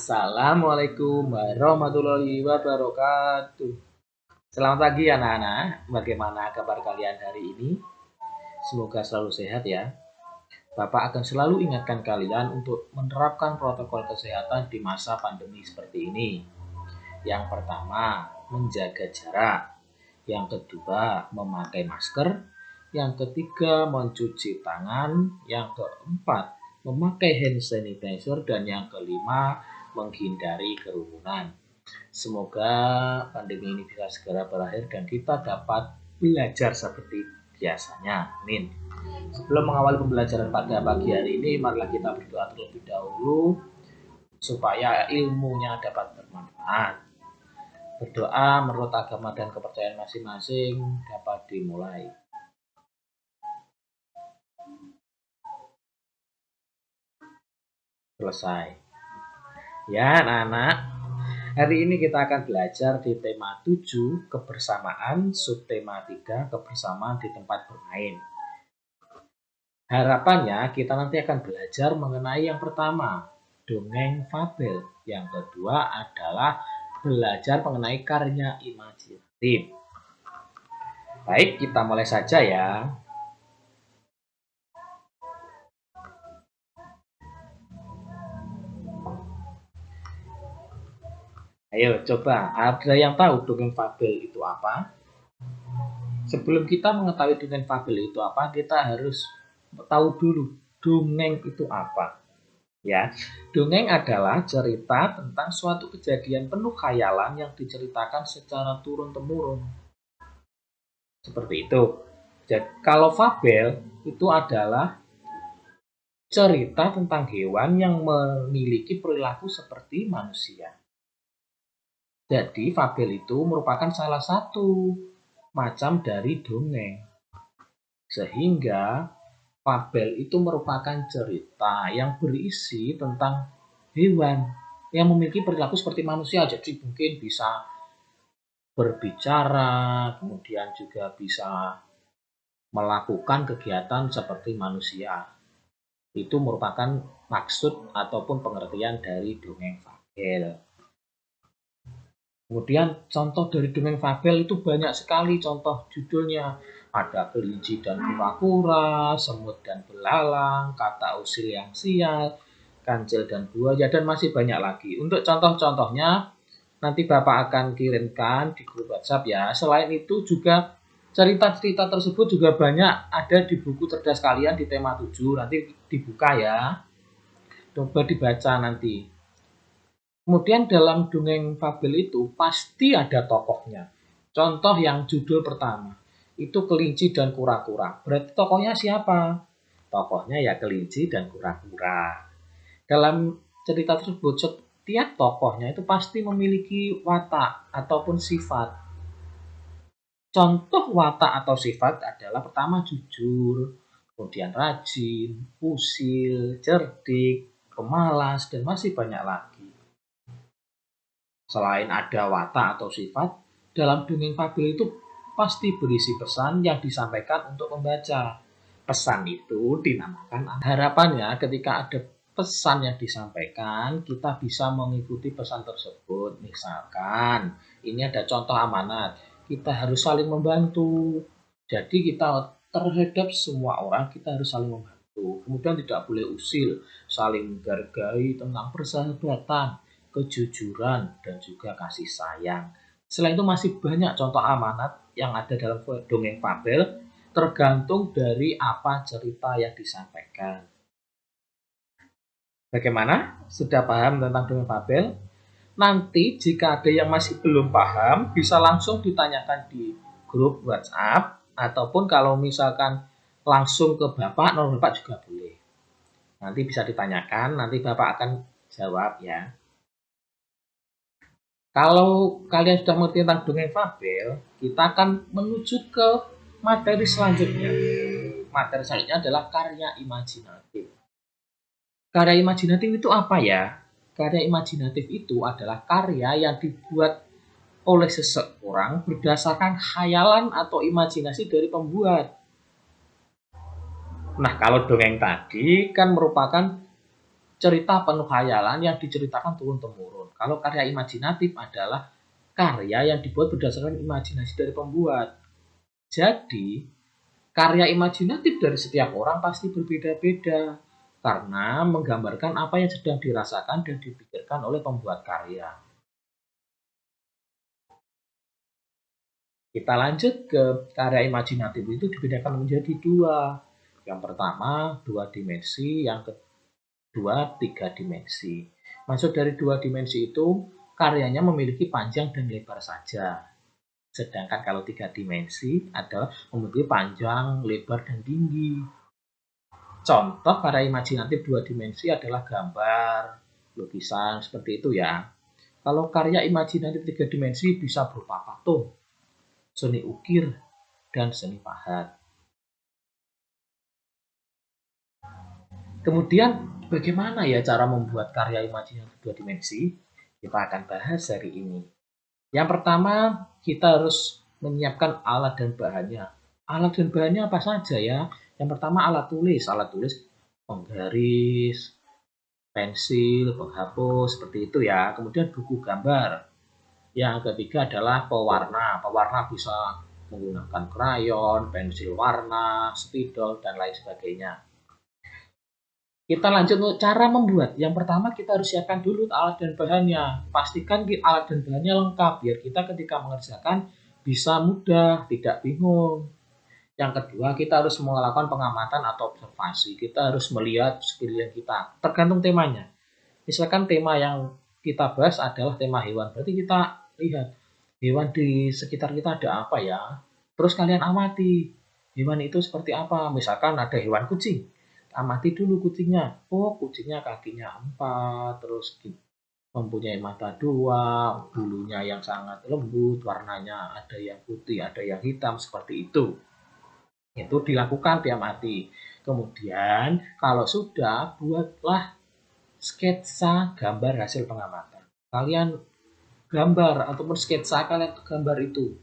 Assalamualaikum warahmatullahi wabarakatuh. Selamat pagi anak-anak. Bagaimana kabar kalian hari ini? Semoga selalu sehat ya. Bapak akan selalu ingatkan kalian untuk menerapkan protokol kesehatan di masa pandemi seperti ini. Yang pertama, menjaga jarak. Yang kedua, memakai masker. Yang ketiga, mencuci tangan. Yang keempat, memakai hand sanitizer. Dan yang kelima, menghindari kerumunan. Semoga pandemi ini bisa segera berakhir dan kita dapat belajar seperti biasanya. Amin. Sebelum mengawali pembelajaran pada pagi hari ini, marilah kita berdoa terlebih dahulu supaya ilmunya dapat bermanfaat. Berdoa menurut agama dan kepercayaan masing-masing dapat dimulai. Selesai. Ya anak-anak, hari ini kita akan belajar di tema 7 kebersamaan, subtema 3 kebersamaan di tempat bermain. Harapannya kita nanti akan belajar mengenai yang pertama, dongeng fabel. Yang kedua adalah belajar mengenai karya imajinatif. Baik, kita mulai saja ya. Ayo coba, ada yang tahu dongeng fabel itu apa? Sebelum kita mengetahui dongeng fabel itu apa, kita harus tahu dulu dongeng itu apa. Ya, dongeng adalah cerita tentang suatu kejadian penuh khayalan yang diceritakan secara turun-temurun. Seperti itu. Jadi, kalau fabel itu adalah cerita tentang hewan yang memiliki perilaku seperti manusia. Jadi fabel itu merupakan salah satu macam dari dongeng. Sehingga fabel itu merupakan cerita yang berisi tentang hewan yang memiliki perilaku seperti manusia. Jadi mungkin bisa berbicara, kemudian juga bisa melakukan kegiatan seperti manusia. Itu merupakan maksud ataupun pengertian dari dongeng fabel. Kemudian contoh dari dongeng fabel itu banyak sekali contoh judulnya. Ada kelinci dan kura-kura, semut dan belalang, kata usil yang sial, kancil dan buaya, dan masih banyak lagi. Untuk contoh-contohnya nanti Bapak akan kirimkan di grup WhatsApp ya. Selain itu juga cerita-cerita tersebut juga banyak ada di buku cerdas kalian di tema 7. Nanti dibuka ya. Coba dibaca nanti. Kemudian dalam dongeng fabel itu pasti ada tokohnya. Contoh yang judul pertama, itu kelinci dan kura-kura. Berarti tokohnya siapa? Tokohnya ya kelinci dan kura-kura. Dalam cerita tersebut, setiap tokohnya itu pasti memiliki watak ataupun sifat. Contoh watak atau sifat adalah pertama jujur, kemudian rajin, usil, cerdik, pemalas, dan masih banyak lagi. Selain ada watak atau sifat, dalam dongeng fabel itu pasti berisi pesan yang disampaikan untuk membaca. Pesan itu dinamakan harapannya ketika ada pesan yang disampaikan, kita bisa mengikuti pesan tersebut. Misalkan, ini ada contoh amanat, kita harus saling membantu. Jadi kita terhadap semua orang, kita harus saling membantu. Kemudian tidak boleh usil, saling menghargai tentang persahabatan, kejujuran, dan juga kasih sayang. Selain itu masih banyak contoh amanat yang ada dalam dongeng fabel, tergantung dari apa cerita yang disampaikan. Bagaimana? Sudah paham tentang dongeng fabel? Nanti jika ada yang masih belum paham, bisa langsung ditanyakan di grup WhatsApp, ataupun kalau misalkan langsung ke Bapak, nomor Bapak juga boleh. Nanti bisa ditanyakan, nanti Bapak akan jawab ya. Kalau kalian sudah mengerti tentang dongeng fabel, kita akan menuju ke materi selanjutnya. Materi selanjutnya adalah karya imajinatif. Karya imajinatif itu apa ya? Karya imajinatif itu adalah karya yang dibuat oleh seseorang berdasarkan khayalan atau imajinasi dari pembuat. Nah, kalau dongeng tadi kan merupakan cerita penuh khayalan yang diceritakan turun-temurun. Kalau karya imajinatif adalah karya yang dibuat berdasarkan imajinasi dari pembuat. Jadi, karya imajinatif dari setiap orang pasti berbeda-beda karena menggambarkan apa yang sedang dirasakan dan dipikirkan oleh pembuat karya. Kita lanjut ke karya imajinatif itu dibedakan menjadi dua. Yang pertama, dua dimensi, yang kedua, tiga dimensi. Maksud dari dua dimensi itu, karyanya memiliki panjang dan lebar saja. Sedangkan kalau tiga dimensi adalah memiliki panjang, lebar, dan tinggi. Contoh karya imajinatif dua dimensi adalah gambar, lukisan, seperti itu ya. Kalau karya imajinatif tiga dimensi bisa berupa patung, seni ukir, dan seni pahat. Kemudian bagaimana ya cara membuat karya imajinatif dua dimensi? Kita akan bahas hari ini. Yang pertama, kita harus menyiapkan alat dan bahannya. Alat dan bahannya apa saja ya? Yang pertama alat tulis penggaris, pensil, penghapus, seperti itu ya. Kemudian buku gambar. Yang ketiga adalah pewarna. Pewarna bisa menggunakan krayon, pensil warna, spidol, dan lain sebagainya. Kita lanjut untuk cara membuat. Yang pertama kita harus siapkan dulu alat dan bahannya. Pastikan alat dan bahannya lengkap biar kita ketika mengerjakan bisa mudah, tidak bingung. Yang kedua kita harus melakukan pengamatan atau observasi. Kita harus melihat sekeliling kita. Tergantung temanya. Misalkan tema yang kita bahas adalah tema hewan. Berarti kita lihat hewan di sekitar kita ada apa ya. Terus kalian amati hewan itu seperti apa. Misalkan ada hewan kucing. Amati dulu kucingnya. Oh, kucingnya kakinya 4, terus mempunyai mata 2, bulunya yang sangat lembut, warnanya ada yang putih, ada yang hitam, seperti itu. Itu dilakukan diamati. Kemudian, kalau sudah, buatlah sketsa gambar hasil pengamatan. Kalian gambar ataupun sketsa kalian gambar itu.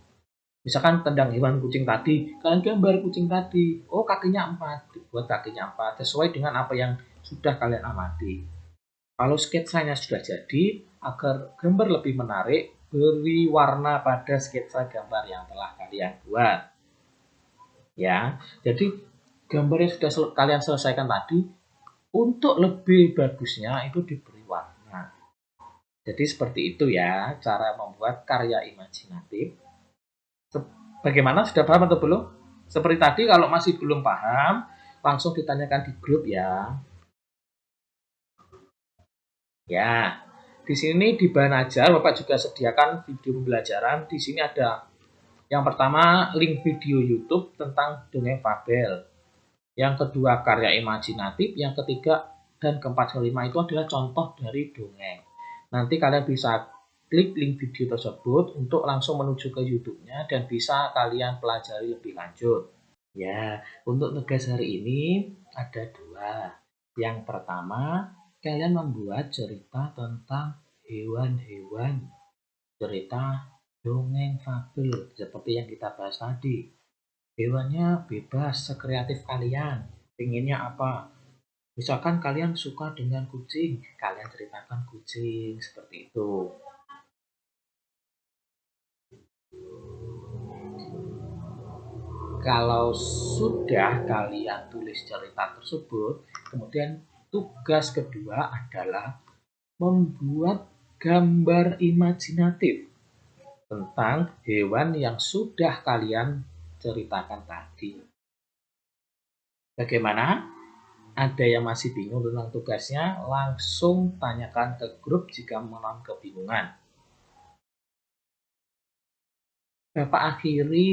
Misalkan tendang hewan kucing tadi, kalian gambar kucing tadi. Oh, kakinya 4, dibuat kakinya 4 sesuai dengan apa yang sudah kalian amati. Kalau sketsanya sudah jadi, agar gambar lebih menarik, beri warna pada sketsa gambar yang telah kalian buat. Ya, jadi gambar yang sudah kalian selesaikan tadi, untuk lebih bagusnya itu diberi warna. Jadi seperti itu ya cara membuat karya imajinatif. Bagaimana, sudah paham atau belum? Seperti tadi, kalau masih belum paham, langsung ditanyakan di grup ya. Ya, di sini di bahan ajar Bapak juga sediakan video pembelajaran. Di sini ada yang pertama link video YouTube tentang dongeng fabel. Yang kedua karya imajinatif, yang ketiga dan keempat kelima itu adalah contoh dari dongeng. Nanti kalian bisa klik link video tersebut untuk langsung menuju ke YouTube-nya dan bisa kalian pelajari lebih lanjut. Ya, untuk tugas hari ini ada dua. Yang pertama, kalian membuat cerita tentang hewan-hewan, cerita dongeng fabel seperti yang kita bahas tadi. Hewannya bebas, sekreatif kalian. Pengennya apa? Misalkan kalian suka dengan kucing, kalian ceritakan kucing, seperti itu. Kalau sudah kalian tulis cerita tersebut, kemudian tugas kedua adalah membuat gambar imajinatif tentang hewan yang sudah kalian ceritakan tadi. Bagaimana? Ada yang masih bingung tentang tugasnya? Langsung tanyakan ke grup jika mengalami kebingungan. Bapak akhiri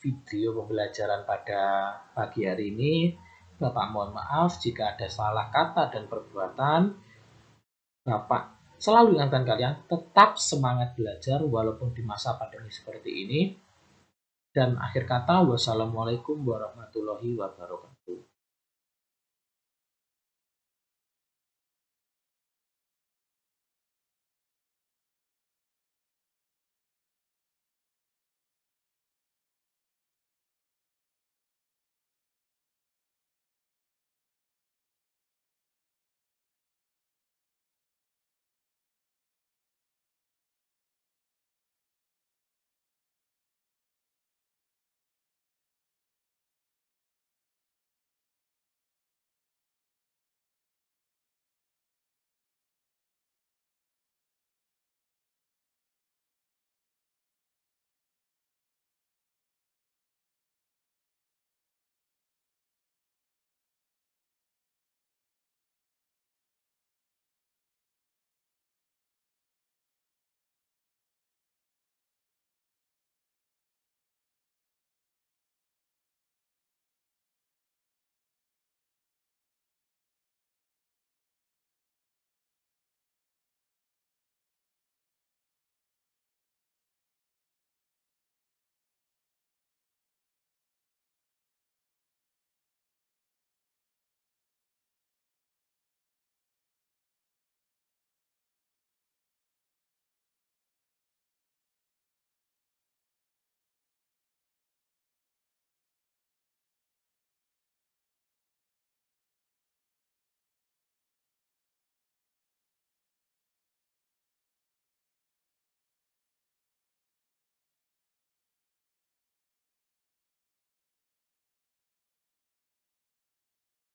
video pembelajaran pada pagi hari ini. Bapak mohon maaf jika ada salah kata dan perbuatan. Bapak selalu ingatkan kalian tetap semangat belajar walaupun di masa pandemi seperti ini. Dan akhir kata, wassalamualaikum warahmatullahi wabarakatuh.